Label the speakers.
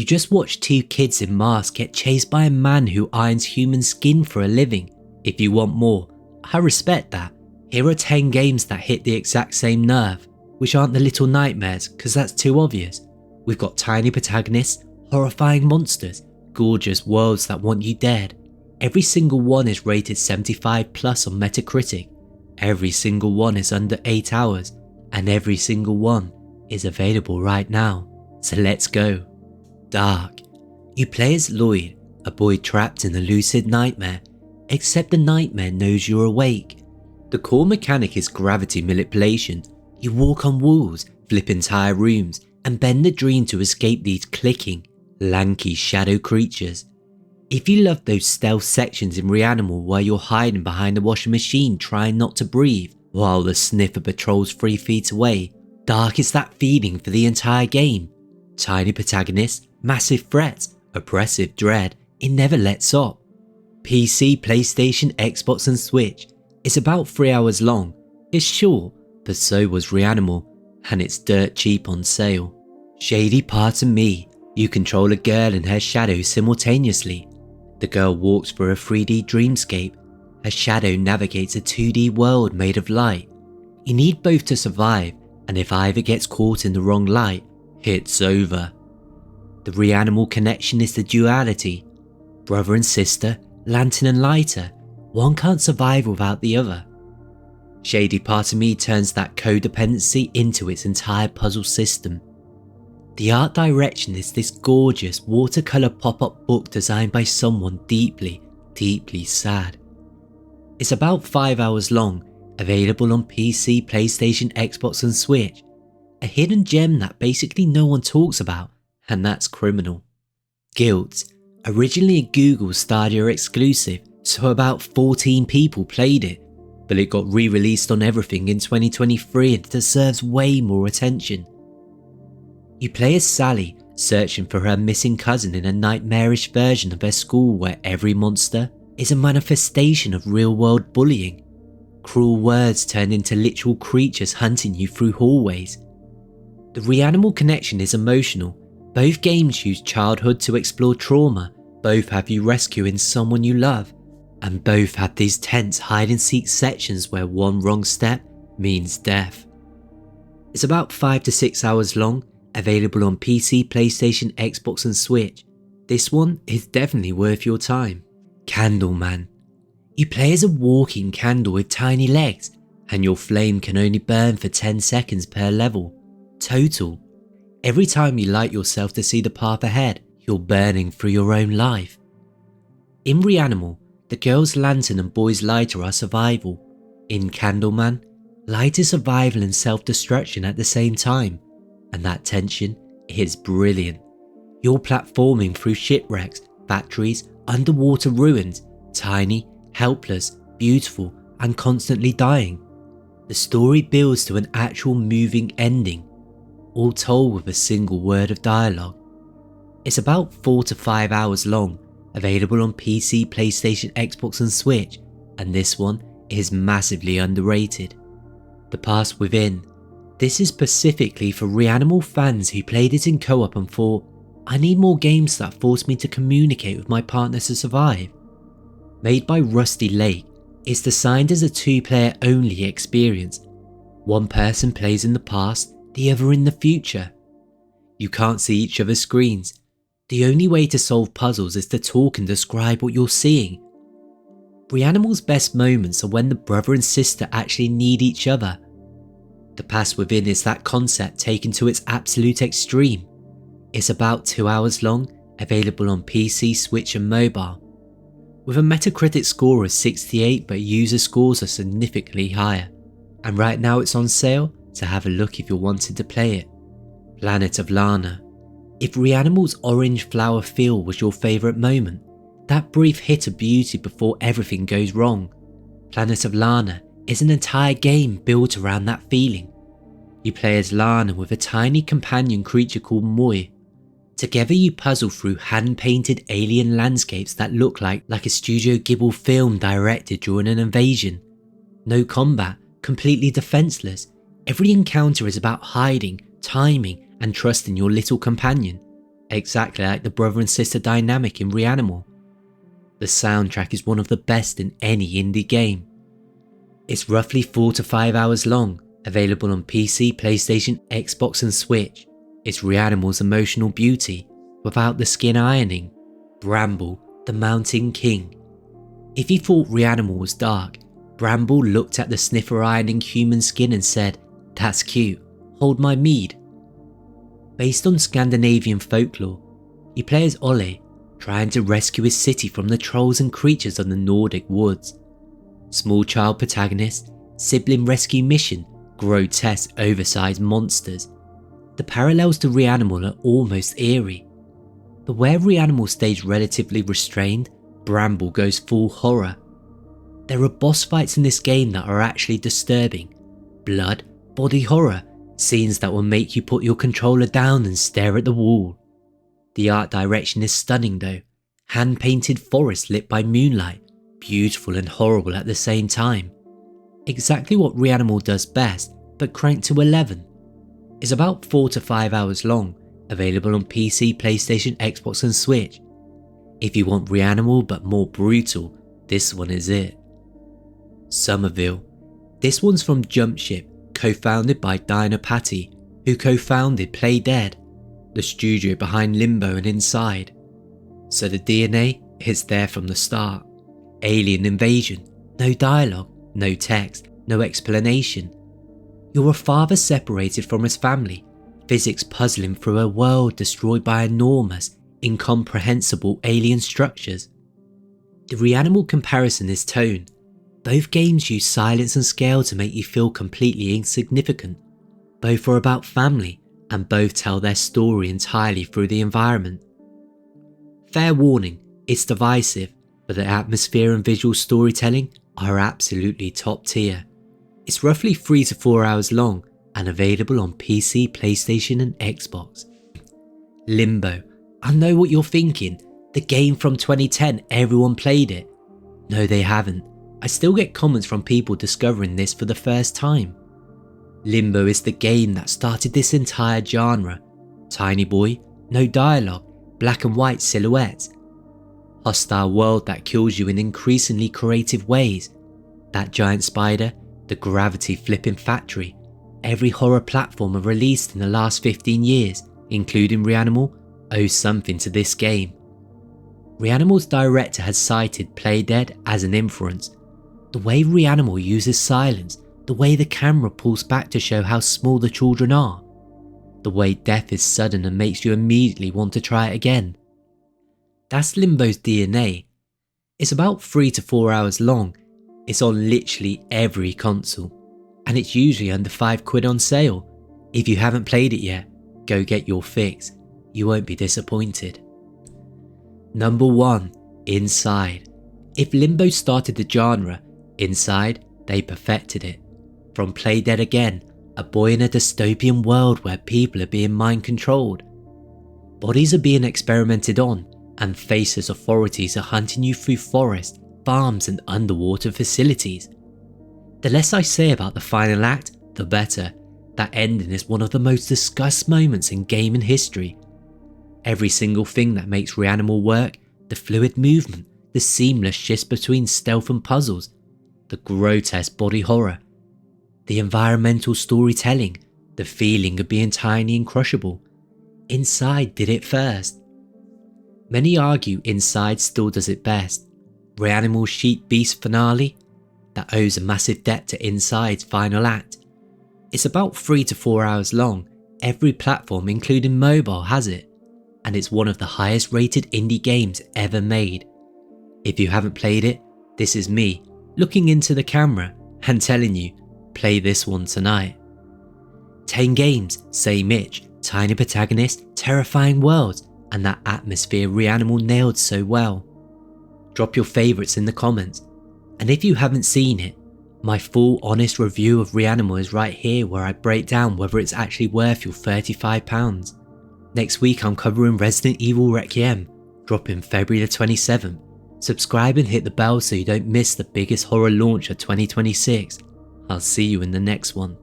Speaker 1: just watched two kids in masks get chased by a man who irons human skin for a living. If you want more, I respect that. Here are 10 games that hit the exact same nerve, which aren't the Little Nightmares because that's too obvious. We've got tiny protagonists, horrifying monsters, gorgeous worlds that want you dead. Every single one is rated 75 plus on Metacritic. Every single one is under 8 hours, and every single one is available right now. So let's go. DARQ. You play as Lloyd, a boy trapped in a lucid nightmare, except the nightmare knows you're awake. The core mechanic is gravity manipulation. You walk on walls, flip entire rooms, and bend the dream to escape these clicking, lanky shadow creatures. If you love those stealth sections in Reanimal where you're hiding behind the washing machine trying not to breathe while the sniffer patrols 3 feet away, DARQ is that feeling for the entire game. Tiny protagonists, massive threats, oppressive dread, it never lets up. PC, PlayStation, Xbox and Switch. It's about 3 hours long. It's short, but so was Reanimal, and it's dirt cheap on sale. Shady pardon me, you control a girl and her shadow simultaneously. The girl walks through a 3D dreamscape. Her shadow navigates a 2D world made of light. You need both to survive, and if either gets caught in the wrong light, it's over. The Reanimal connection is the duality. Brother and sister, lantern and lighter. One can't survive without the other. Shady part of me turns that codependency into its entire puzzle system. The art direction is this gorgeous watercolour pop-up book designed by someone deeply, deeply sad. It's about 5 hours long, available on PC, PlayStation, Xbox and Switch. A hidden gem that basically no one talks about, and that's criminal. GYLT, originally a Google Stadia exclusive, so about 14 people played it, but it got re-released on everything in 2023 and deserves way more attention. You play as Sally, searching for her missing cousin in a nightmarish version of her school where every monster is a manifestation of real-world bullying. Cruel words turned into literal creatures hunting you through hallways. The Reanimal connection is emotional. Both games use childhood to explore trauma, both have you rescuing someone you love, and both have these tense hide-and-seek sections where one wrong step means death. It's about 5 to 6 hours long, available on PC, PlayStation, Xbox and Switch. This one is definitely worth your time. CANDLEMAN. You play as a walking candle with tiny legs, and your flame can only burn for 10 seconds per level. Total. Every time you light yourself to see the path ahead, you're burning through your own life. In Reanimal, the girl's lantern and boy's lighter are survival. In CANDLEMAN, light is survival and self-destruction at the same time, and that tension is brilliant. You're platforming through shipwrecks, factories, underwater ruins, tiny, helpless, beautiful, and constantly dying. The story builds to an actual moving ending, all told with a single word of dialogue. It's about 4 to 5 hours long, available on PC, PlayStation, Xbox and Switch, and this one is massively underrated. The Past Within. This is specifically for Reanimal fans who played it in co-op and thought, I need more games that force me to communicate with my partner to survive. Made by Rusty Lake, it's designed as a 2-player only experience. One person plays in the past, the other in the future. You can't see each other's screens. The only way to solve puzzles is to talk and describe what you're seeing. Reanimal's best moments are when the brother and sister actually need each other. The Past Within is that concept taken to its absolute extreme. It's about 2 hours long, available on PC, Switch and mobile. With a Metacritic score of 68, but user scores are significantly higher. And right now it's on sale, so have a look if you're wanting to play it. Planet of LANA. If Reanimal's orange flower feel was your favourite moment, that brief hit of beauty before everything goes wrong, Planet of LANA is an entire game built around that feeling. You play as Lana with a tiny companion creature called Moi. Together you puzzle through hand-painted alien landscapes that look like a Studio Ghibli film directed during an invasion. No combat, completely defenseless. Every encounter is about hiding, timing and trusting your little companion. exactly like the brother and sister dynamic in Reanimal. The soundtrack is one of the best in any indie game. It's roughly 4 to 5 hours long, available on PC, PlayStation, Xbox and Switch. It's Reanimal's emotional beauty, without the skin ironing. Bramble, the Mountain King. If you thought Reanimal was dark, Bramble looked at the sniffer ironing human skin and said, "That's cute, hold my mead." Based on Scandinavian folklore, you play as Ole, trying to rescue his city from the trolls and creatures of the Nordic woods. Small child protagonist, sibling rescue mission, grotesque oversized monsters. The parallels to Reanimal are almost eerie. But where Reanimal stays relatively restrained, Bramble goes full horror. There are boss fights in this game that are actually disturbing. Blood, body horror, scenes that will make you put your controller down and stare at the wall. The art direction is stunning though. Hand-painted forests lit by moonlight, beautiful and horrible at the same time. Exactly what Reanimal does best, but cranked to 11. It's about 4 to 5 hours long, available on PC, PlayStation, Xbox and Switch. If you want Reanimal but more brutal, this one is it. Somerville. This one's from Jumpship, co-founded by Dina Patty, who co-founded Play Dead, the studio behind Limbo and Inside. So the DNA is there from the start. Alien invasion, no dialogue, no text, no explanation. You're a father separated from his family, physics puzzling through a world destroyed by enormous, incomprehensible alien structures. The Reanimal comparison is tone. Both games use silence and scale to make you feel completely insignificant. Both are about family, and both tell their story entirely through the environment. Fair warning, it's divisive, but the atmosphere and visual storytelling are absolutely top tier. It's roughly 3 to 4 hours long and available on PC, PlayStation and Xbox. Limbo. I know what you're thinking, the game from 2010, everyone played it. No, they haven't. I still get comments from people discovering this for the first time. Limbo is the game that started this entire genre. Tiny boy, no dialogue, black and white silhouettes. Hostile world that kills you in increasingly creative ways. That giant spider, the gravity flipping factory. Every horror platformer released in the last 15 years, including Reanimal, owes something to this game. Reanimal's director has cited Play Dead as an influence. The way Reanimal uses silence, the way the camera pulls back to show how small the children are, the way death is sudden and makes you immediately want to try it again. That's Limbo's DNA. It's about 3 to 4 hours long, it's on literally every console, and it's usually under £5 on sale. If you haven't played it yet, go get your fix, you won't be disappointed. Number 1, Inside. If Limbo started the genre, Inside, they perfected it. From Play Dead again, a boy in a dystopian world where people are being mind controlled. Bodies are being experimented on, and faceless authorities are hunting you through forests, farms and underwater facilities. The less I say about the final act, the better. That ending is one of the most discussed moments in gaming history. Every single thing that makes Reanimal work, the fluid movement, the seamless shifts between stealth and puzzles, the grotesque body horror, the environmental storytelling, the feeling of being tiny and crushable. Inside did it first. Many argue Inside still does it best. Reanimal's Sheep Beast finale, that owes a massive debt to Inside's final act. It's about 3 to 4 hours long, every platform including mobile has it, and it's one of the highest rated indie games ever made. If you haven't played it, this is me, looking into the camera and telling you, play this one tonight. 10 games, same itch, tiny protagonist, terrifying worlds, and that atmosphere Reanimal nailed so well. Drop your favourites in the comments, and if you haven't seen it, my full honest review of Reanimal is right here where I break down whether it's actually worth your £35. Next week I'm covering Resident Evil Requiem, dropping February the 27th. Subscribe and hit the bell so you don't miss the biggest horror launch of 2026. I'll see you in the next one.